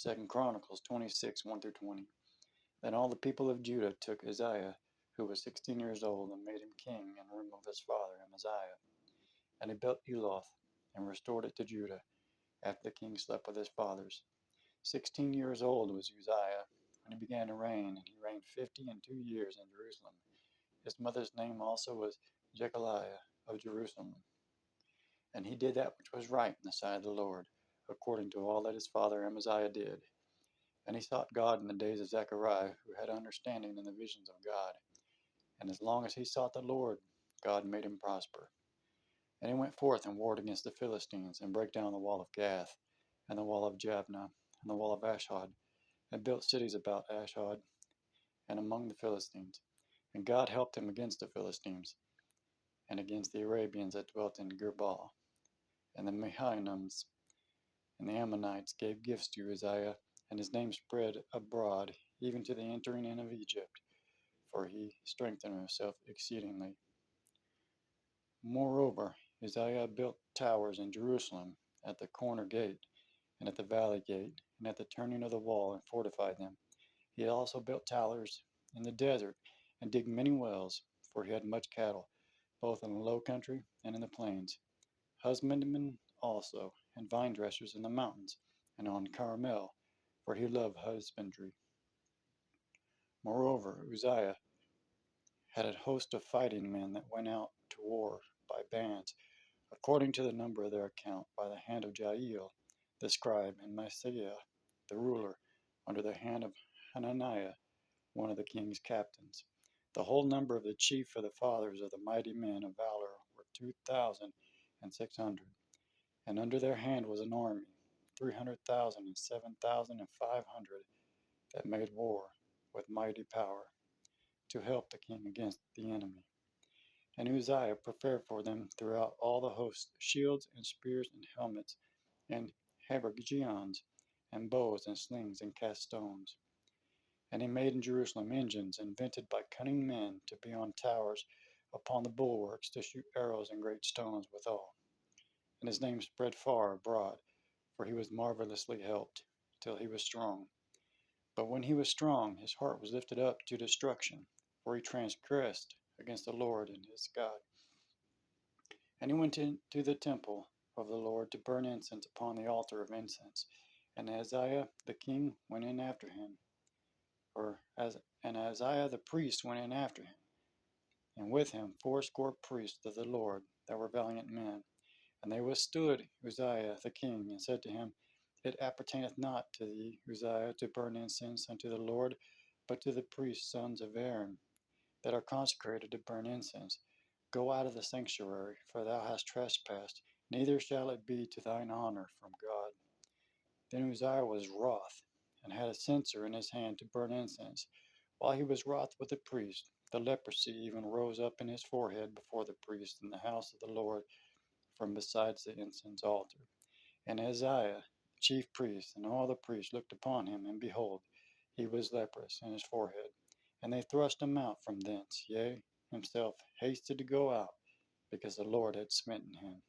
2 Chronicles 26, 1 through 20. Then all the people of Judah took Uzziah, who was 16 years old, and made him king in the room of his father Amaziah. And he built Eloth, and restored it to Judah, after the king slept with his fathers. 16 years old was Uzziah when he began to reign, and he reigned 50 and 2 years in Jerusalem. His mother's name also was Jechaliah of Jerusalem. And he did that which was right in the sight of the Lord, according to all that his father Amaziah did. And he sought God in the days of Zechariah, who had understanding in the visions of God. And as long as he sought the Lord, God made him prosper. And he went forth and warred against the Philistines, and brake down the wall of Gath, and the wall of Jabneh, and the wall of Ashdod, and built cities about Ashdod, and among the Philistines. And God helped him against the Philistines, and against the Arabians that dwelt in Girbal. And the Mahanims and the Ammonites gave gifts to Uzziah, and his name spread abroad, even to the entering in of Egypt, for he strengthened himself exceedingly. Moreover, Uzziah built towers in Jerusalem, at the corner gate, and at the valley gate, and at the turning of the wall, and fortified them. He also built towers in the desert, and digged many wells, for he had much cattle, both in the low country and in the plains, husbandmen also, and vine dressers in the mountains, and on Carmel, for he loved husbandry. Moreover, Uzziah had a host of fighting men that went out to war by bands, according to the number of their account, by the hand of Jael the scribe, and Maaseiah the ruler, under the hand of Hananiah, one of the king's captains. The whole number of the chief of the fathers of the mighty men of valor were 2,600, and under their hand was an army, 300,000 and 7,500, that made war with mighty power, to help the king against the enemy. And Uzziah prepared for them throughout all the host shields and spears and helmets and habergeons and bows and slings and cast stones. And he made in Jerusalem engines invented by cunning men to be on towers upon the bulwarks to shoot arrows and great stones withal. And his name spread far abroad, for he was marvelously helped, till he was strong. But when he was strong, his heart was lifted up to destruction, for he transgressed against the Lord and his God. And he went into the temple of the Lord to burn incense upon the altar of incense. And Ahaziah the king went in after him, and Ahaziah the priest went in after him, and with him 80 priests of the Lord that were valiant men. And they withstood Uzziah the king, and said to him, It appertaineth not to thee, Uzziah, to burn incense unto the Lord, but to the priests, sons of Aaron, that are consecrated to burn incense. Go out of the sanctuary, for thou hast trespassed, neither shall it be to thine honor from God. Then Uzziah was wroth, and had a censer in his hand to burn incense. While he was wroth with the priest, the leprosy even rose up in his forehead before the priest in the house of the Lord from besides the incense altar. And Ahaziah, the chief priest, and all the priests looked upon him, and behold, he was leprous in his forehead. And they thrust him out from thence, yea, himself hasted to go out, because the Lord had smitten him.